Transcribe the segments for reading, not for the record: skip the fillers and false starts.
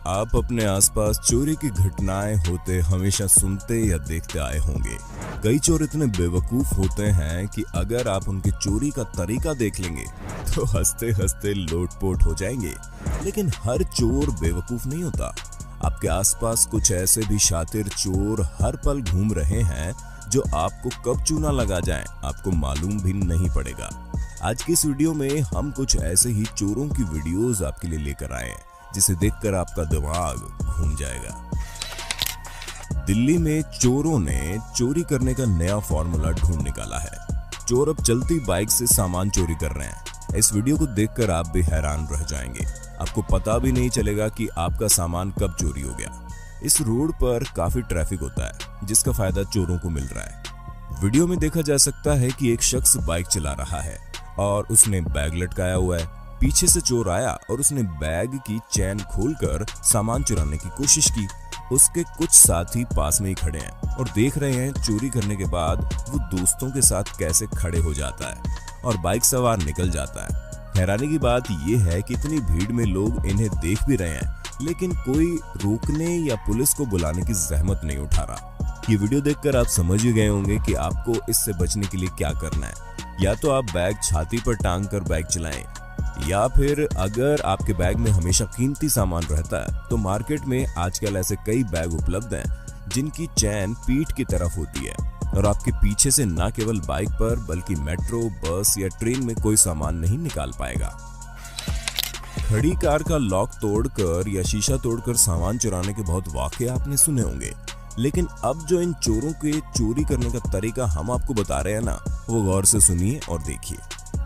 आप अपने आसपास चोरी की घटनाएं होते हमेशा सुनते या देखते आए होंगे। कई चोर इतने बेवकूफ होते हैं कि अगर आप उनके चोरी का तरीका देख लेंगे तो हंसते हंसते लोटपोट हो जाएंगे। लेकिन हर चोर बेवकूफ नहीं होता। आपके आसपास कुछ ऐसे भी शातिर चोर हर पल घूम रहे हैं जो आपको कब चूना लगा जाए आपको मालूम भी नहीं पड़ेगा। आज की इस वीडियो में हम कुछ ऐसे ही चोरों की वीडियोस आपके लिए लेकर आए हैं जिसे देखकर आपका दिमाग घूम जाएगा। दिल्ली में चोरों ने चोरी करने का नया फॉर्मूला ढूंढ निकाला है। चोर अब चलती बाइक से सामान चोरी कर रहे हैं। इस वीडियो को देखकर आप भी हैरान रह जाएंगे। आपको पता भी नहीं चलेगा कि आपका सामान कब चोरी हो गया। इस रोड पर काफी ट्रैफिक होता है जिसका फायदा चोरों को मिल रहा है। वीडियो में देखा जा सकता है कि एक शख्स बाइक चला रहा है और उसने बैग लटकाया हुआ है। पीछे से चोर आया और उसने बैग की चेन खोलकर सामान चुराने की कोशिश की। उसके कुछ साथी पास में ही खड़े हैं और देख रहे हैं चोरी करने के बाद वो दोस्तों के साथ कैसे खड़े हो जाता है और बाइक सवार निकल जाता है। हैरानी की बात यह है कि इतनी भीड़ में लोग इन्हें देख भी रहे हैं लेकिन कोई रोकने या पुलिस को बुलाने की जहमत नहीं उठा रहा। ये वीडियो देखकर आप समझ ही गए होंगे कि आपको इससे बचने के लिए क्या करना है। या तो आप बैग छाती पर टांग कर बाइक चलाएं, या फिर अगर आपके बैग में हमेशा कीमती सामान रहता है तो मार्केट में आजकल ऐसे कई बैग उपलब्ध हैं जिनकी चैन पीठ की तरफ होती है और आपके पीछे से न केवल बाइक पर बल्कि मेट्रो, बस या ट्रेन में कोई सामान नहीं निकाल पाएगा। खड़ी कार का लॉक तोड़कर या शीशा तोड़कर सामान चुराने के बहुत वाकये आपने सुने होंगे, लेकिन अब जो इन चोरों के चोरी करने का तरीका हम आपको बता रहे हैं ना, वो गौर से सुनिए और देखिए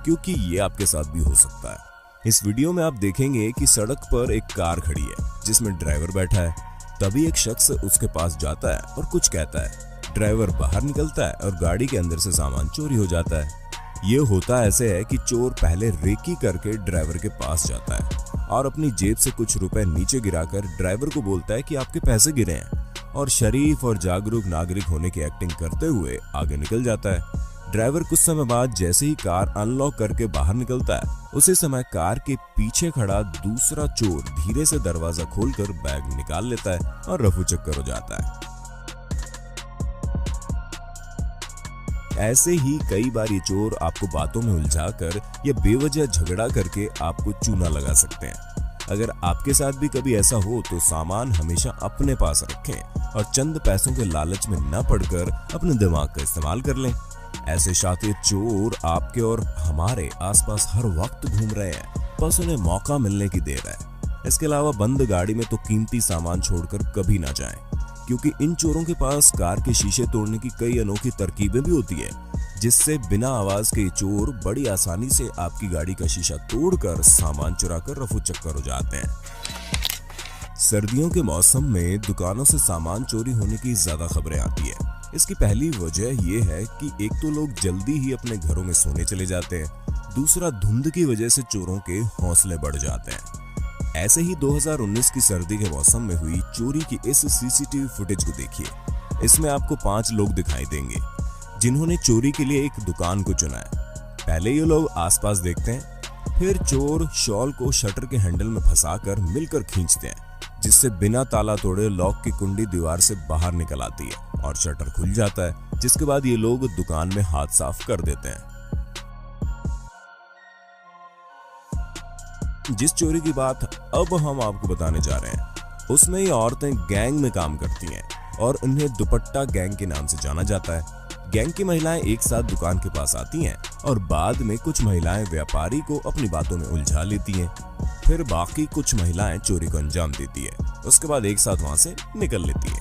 क्योंकि ये आपके साथ भी हो सकता है। इस वीडियो में आप देखेंगे कि सड़क पर एक कार खड़ी है जिसमें ड्राइवर बैठा है। तभी एक शख्स उसके पास जाता है और कुछ कहता है। ड्राइवर बाहर निकलता है और गाड़ी के अंदर से सामान चोरी हो जाता है। ये होता ऐसे है कि चोर पहले रेकी करके ड्राइवर के पास जाता है और अपनी जेब से कुछ रुपए नीचे गिराकर ड्राइवर को बोलता है कि आपके पैसे गिरे हैं, और शरीफ और जागरूक नागरिक होने की एक्टिंग करते हुए आगे निकल जाता है। ड्राइवर कुछ समय बाद जैसे ही कार अनलॉक करके बाहर निकलता है उसी समय कार के पीछे खड़ा दूसरा चोर धीरे से दरवाजा खोलकर बैग निकाल लेता है और रफू चक्कर हो जाता है। ऐसे ही कई बार ये चोर आपको बातों में उलझाकर या बेवजह झगड़ा करके आपको चूना लगा सकते हैं। अगर आपके साथ भी कभी ऐसा हो तो सामान हमेशा अपने पास रखें और चंद पैसों के लालच में न पड़कर अपने दिमाग का इस्तेमाल कर लें। ऐसे शातिर चोर आपके और हमारे आसपास हर वक्त घूम रहे हैं, बस उन्हें मौका मिलने की देर है। इसके अलावा बंद गाड़ी में तो कीमती सामान छोड़कर कभी ना जाएं, क्योंकि इन चोरों के पास कार के शीशे तोड़ने की कई अनोखी तरकीबें भी होती है, जिससे बिना आवाज के चोर बड़ी आसानी से आपकी गाड़ी का शीशा तोड़कर सामान चुराकर रफू चक्कर हो जाते हैं। सर्दियों के मौसम में दुकानों से सामान चोरी होने की ज्यादा खबरें आती है। इसकी पहली वजह यह है कि एक तो लोग जल्दी ही अपने घरों में सोने चले जाते हैं, दूसरा धुंध की वजह से चोरों के हौसले बढ़ जाते हैं। ऐसे ही 2019 की सर्दी के मौसम में हुई चोरी की इस सीसीटीवी फुटेज को देखिए। इसमें आपको 5 लोग दिखाई देंगे जिन्होंने चोरी के लिए एक दुकान को चुना है। पहले ये लोग आसपास देखते हैं, फिर चोर शॉल को शटर के हैंडल में फंसाकर मिलकर खींचते हैं, जिससे बिना ताला तोड़े लॉक की कुंडी दीवार से बाहर निकल आती है और शटर खुल जाता है, जिसके बाद ये लोग दुकान में हाथ साफ कर देते हैं। जिस चोरी की बात अब हम आपको बताने जा रहे हैं उसमें ये औरतें गैंग में काम करती हैं और उन्हें दुपट्टा गैंग के नाम से जाना जाता है। गैंग की महिलाएं एक साथ दुकान के पास आती हैं और बाद में कुछ महिलाएं व्यापारी को अपनी बातों में उलझा लेती हैं, फिर बाकी कुछ महिलाएं चोरी को अंजाम देती है, उसके बाद एक साथ वहां से निकल लेती है।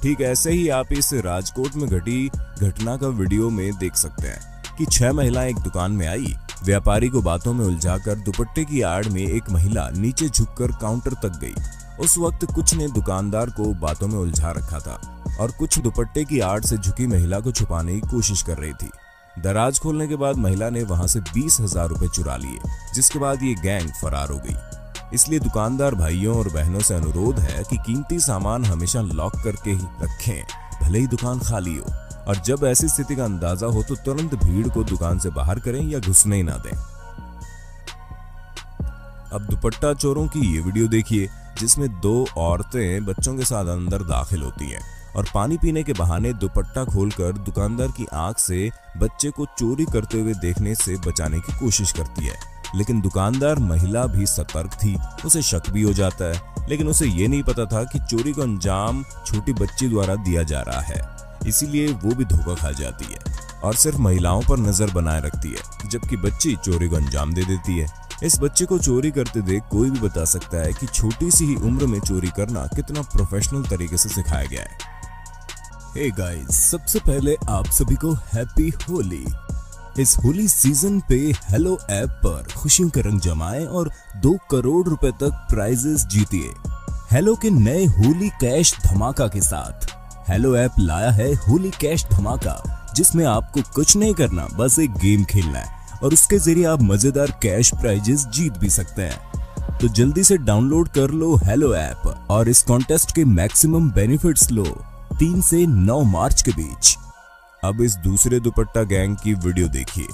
ठीक ऐसे ही आप इस राजकोट में घटी घटना का वीडियो में देख सकते हैं कि 6 महिलाएं एक दुकान में आई। व्यापारी को बातों में उलझाकर दुपट्टे की आड़ में एक महिला नीचे झुककर काउंटर तक गई। उस वक्त कुछ ने दुकानदार को बातों में उलझा रखा था और कुछ दुपट्टे की आड़ से झुकी महिला को छुपाने की कोशिश कर रही थी। दराज खोलने के बाद महिला ने वहां से 20,000 रुपए चुरा लिए, जिसके बाद ये गैंग फरार हो गई। इसलिए दुकानदार भाइयों और बहनों से अनुरोध है कि कीमती सामान हमेशा लॉक करके ही रखें, भले ही दुकान खाली हो, और जब ऐसी स्थिति का अंदाजा हो तो तुरंत भीड़ को दुकान से बाहर करें या घुसने ही ना दें। अब दुपट्टा चोरों की ये वीडियो देखिए, जिसमें दो औरतें बच्चों के साथ अंदर दाखिल होती हैं और पानी पीने के बहाने दुपट्टा खोलकर दुकानदार की आंख से बच्चे को चोरी करते हुए देखने से बचाने की कोशिश करती है। लेकिन दुकानदार महिला भी सतर्क थी, उसे शक भी हो जाता है, लेकिन उसे ये नहीं पता था कि चोरी का अंजाम छोटी बच्ची द्वारा दिया जा रहा है, इसीलिए वो भी धोखा खा जाती है और सिर्फ महिलाओं पर नजर बनाए रखती है, जबकि बच्ची चोरी को अंजाम दे देती है। इस बच्चे को चोरी करते देख कोई भी बता सकता है कि छोटी सी ही उम्र में चोरी करना कितना प्रोफेशनल तरीके से सिखाया गया है। हे गाइस, सबसे पहले आप सभी को हैप्पी होली। इस होली सीजन पे हेलो ऐप पर खुशियों के रंग जमाएं और 2 करोड़ रुपए तक प्राइजेस जीतिए। हेलो के नए होली कैश धमाका के साथ हेलो ऐप लाया है होली कैश धमाका, जिसमें आपको कुछ नहीं करना, बस एक गेम खेलना है और उसके जरिए आप मजेदार कैश प्राइजेस जीत भी सकते हैं। तो जल्दी से डाउनलोड कर लो हेलो ऐप और इस कॉन्टेस्ट के मैक्सिमम बेनिफिट्स लो 3 से 9 मार्च के बीच। अब इस दूसरे दुपट्टा गैंग की वीडियो देखिए।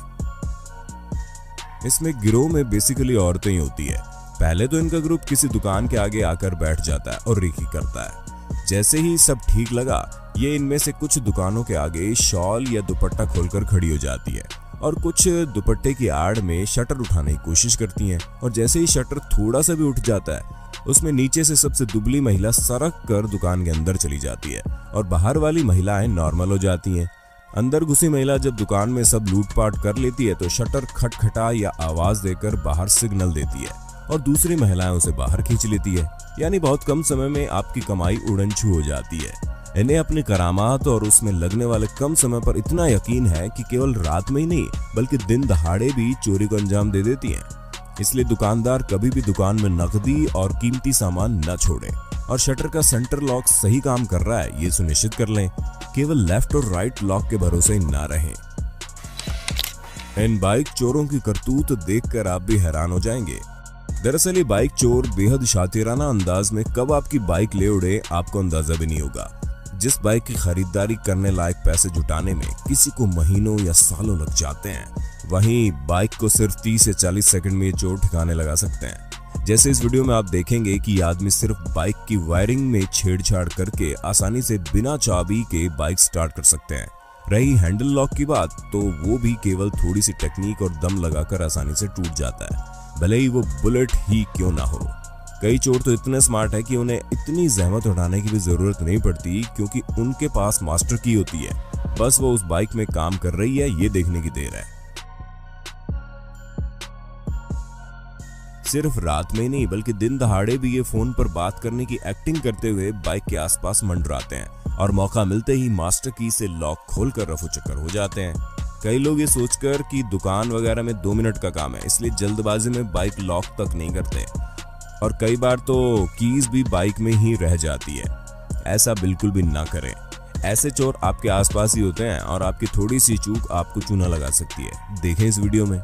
इसमें गिरोह में बेसिकली औरतें ही होती है। पहले तो इनका ग्रुप किसी दुकान के आगे आकर बैठ जाता है और रेकी करता है। जैसे ही सब ठीक लगा, ये इनमें से कुछ दुकानों के आगे शॉल या दुपट्टा खोलकर खड़ी हो जाती है और कुछ दुपट्टे की आड़ में शटर उठाने की कोशिश करती हैं और जैसे ही शटर थोड़ा सा भी उठ जाता है, उसमें नीचे से सबसे दुबली महिला सरक कर दुकान के अंदर चली जाती है और बाहर वाली महिलाएं नॉर्मल हो जाती हैं। अंदर घुसी महिला जब दुकान में सब लूटपाट कर लेती है तो शटर खटखटा या आवाज देकर बाहर सिग्नल देती है और दूसरी महिलाएं उसे बाहर खींच लेती है। यानी बहुत कम समय में आपकी कमाई उड़नछू हो जाती है। इन्हें अपनी करामात और उसमें लगने वाले कम समय पर इतना यकीन है कि केवल रात में ही नहीं बल्कि दिन दहाड़े भी चोरी को अंजाम दे देती हैं। इसलिए दुकानदार कभी भी दुकान में नकदी और कीमती सामान न छोड़े और शटर का सेंटर लॉक सही काम कर रहा है ये सुनिश्चित कर लें। केवल लेफ्ट और राइट लॉक के भरोसे न रहें। इन बाइक चोरों की करतूत देखकर आप भी हैरान हो जाएंगे। दरअसल ये बाइक चोर बेहद शातिराना अंदाज में कब आपकी बाइक ले उड़े आपको अंदाजा भी नहीं होगा। जिस बाइक की खरीदारी करने लायक पैसे जुटाने में किसी को महीनों या सालों लग जाते हैं, वहीं बाइक को सिर्फ 30 से 40 सेकंड में ये चोर ठिकाने लगा सकते हैं। जैसे इस वीडियो में आप देखेंगे कि ये आदमी सिर्फ बाइक की वायरिंग में छेड़छाड़ करके आसानी से बिना चाबी के बाइक स्टार्ट कर सकते हैं। रही हैंडल लॉक की बात, तो वो भी केवल थोड़ी सी टेक्निक और दम लगाकर आसानी से टूट जाता है, भले ही वो बुलेट ही क्यों ना हो। कई चोर तो इतने स्मार्ट है कि उन्हें इतनी जहमत उठाने की भी जरूरत नहीं पड़ती, क्योंकि उनके पास मास्टर की होती है। बस वो उस बाइक में काम कर रही है ये देखने की देर है। सिर्फ रात में नहीं बल्कि दिन दहाड़े भी ये फोन पर बात करने की एक्टिंग करते हुए बाइक के आसपास मंडराते हैं और मौका मिलते ही मास्टर की से लॉक खोलकर रफू चक्कर हो जाते हैं। कई लोग ये सोचकर कि दुकान वगैरह में 2 मिनट का काम है, इसलिए जल्दबाजी में बाइक लॉक तक नहीं करते और कई बार तो कीज भी बाइक में ही रह जाती है। ऐसा बिल्कुल भी ना करें। ऐसे चोर आपके आसपास ही होते हैं और आपकी थोड़ी सी चूक आपको चूना लगा सकती है। देखें इस वीडियो में।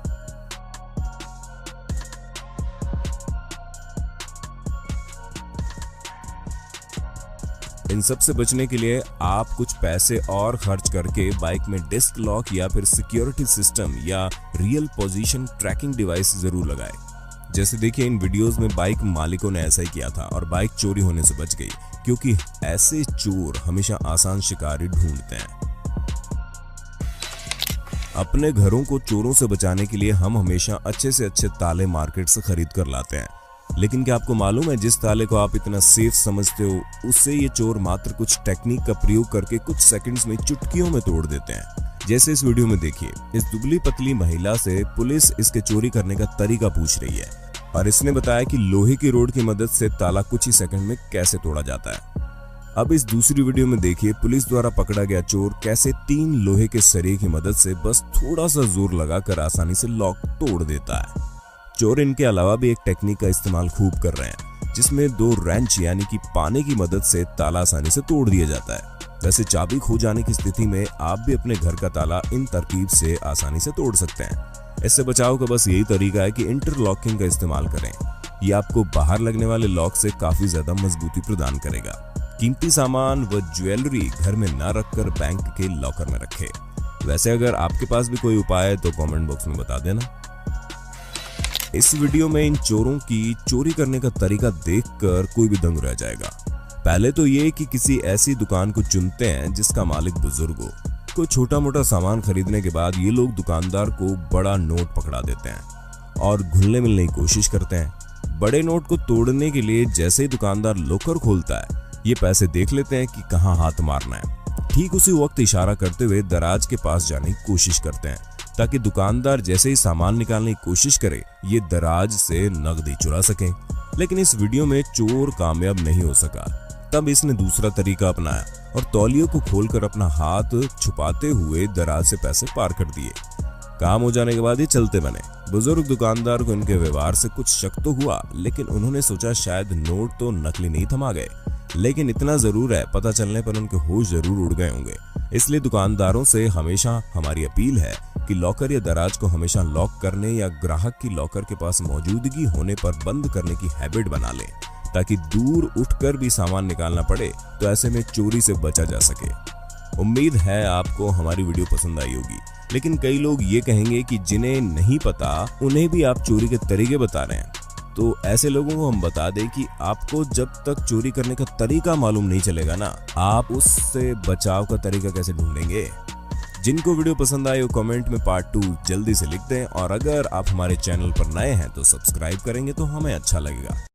इन सब से बचने के लिए आप कुछ पैसे और खर्च करके बाइक में डिस्क लॉक या फिर सिक्योरिटी सिस्टम या रियल पोजीशन ट्रैकिंग डिवाइस जरूर लगाएं। जैसे देखिए इन वीडियोस में बाइक मालिकों ने ऐसा ही किया था और बाइक चोरी होने से बच गई, क्योंकि ऐसे चोर हमेशा आसान शिकारी ढूंढते हैं। अपने घरों को चोरों से बचाने के लिए हम हमेशा अच्छे से अच्छे ताले मार्केट से खरीद कर लाते हैं, लेकिन क्या आपको मालूम है जिस ताले को आप इतना सेफ समझते हो, उससे ये चोर मात्र कुछ टेक्निक का प्रयोग करके कुछ सेकंड्स में चुटकियों में तोड़ देते हैं। जैसे इस वीडियो में देखिए, इस दुबली पतली महिला से पुलिस इसके चोरी करने का तरीका पूछ रही है और इसने बताया कि लोहे की रोड की मदद से ताला कुछ ही सेकंड में कैसे तोड़ा जाता है। अब इस दूसरी वीडियो में देखिए पुलिस द्वारा पकड़ा गया चोर कैसे 3 लोहे के सरिये की मदद से बस थोड़ा सा जोर लगाकर आसानी से लॉक तोड़ देता है। चोर इनके अलावा भी एक टेक्निक का इस्तेमाल खूब कर रहे हैं, जिसमें 2 रेंच यानी कि पाने की मदद से ताला आसानी से तोड़ दिया जाता है। वैसे चाबी खो जाने की स्थिति में आप भी अपने घर का ताला इन तरकीब से आसानी से तोड़ सकते हैं। इससे बचाव का बस यही तरीका है कि इंटरलॉकिंग का इस्तेमाल करें। ये आपको बाहर लगने वाले लॉक से काफी ज्यादा मजबूती प्रदान करेगा। कीमती सामान व ज्वेलरी घर में न रखकर बैंक के लॉकर में रखें। वैसे अगर आपके पास भी कोई उपाय है तो कमेंट बॉक्स में बता देना। इस वीडियो में इन चोरों की चोरी करने का तरीका देखकर कोई भी दंग रह जाएगा। पहले तो ये कि किसी ऐसी दुकान को चुनते हैं जिसका मालिक बुजुर्ग हो। कोई छोटा मोटा सामान खरीदने के बाद ये लोग दुकानदार को बड़ा नोट पकड़ा देते हैं और घुलने मिलने की कोशिश करते हैं। बड़े नोट को तोड़ने के लिए जैसे ही दुकानदार लॉकर खोलता है, ये पैसे देख लेते हैं कि कहाँ हाथ मारना है। ठीक उसी वक्त इशारा करते हुए दराज के पास जाने की कोशिश करते हैं ताकि दुकानदार जैसे ही सामान निकालने की कोशिश करे, ये दराज से नकदी चुरा सके। लेकिन इस वीडियो में चोर कामयाब नहीं हो सका। तब इसने दूसरा तरीका अपनाया और तौलियों को खोलकर अपना हाथ छुपाते हुए दराज से पैसे पार कर दिए। काम हो जाने के बाद ये चलते बने। बुजुर्ग दुकानदार को इनके व्यवहार से कुछ शक तो हुआ, लेकिन उन्होंने सोचा शायद नोट तो नकली नहीं थमा गए। लेकिन इतना जरूर है, पता चलने पर उनके होश जरूर उड़ गए होंगे। इसलिए दुकानदारों से हमेशा हमारी अपील है कि लॉकर या दराज को हमेशा लॉक करने या ग्राहक की लॉकर के पास मौजूदगी होने पर बंद करने की हैबिट बना लें, ताकि दूर उठकर भी सामान निकालना पड़े तो ऐसे में चोरी से बचा जा सके। उम्मीद है आपको हमारी वीडियो पसंद आई होगी। लेकिन कई लोग ये कहेंगे कि जिन्हें नहीं पता उन्हें भी आप चोरी के तरीके बता रहे हैं। तो ऐसे लोगों को हम बता दें कि आपको जब तक चोरी करने का तरीका मालूम नहीं चलेगा ना, आप उससे बचाव का तरीका कैसे ढूंढेंगे। जिनको वीडियो पसंद आए वो कमेंट में पार्ट 2 जल्दी से लिख दें, और अगर आप हमारे चैनल पर नए हैं तो सब्सक्राइब करेंगे तो हमें अच्छा लगेगा।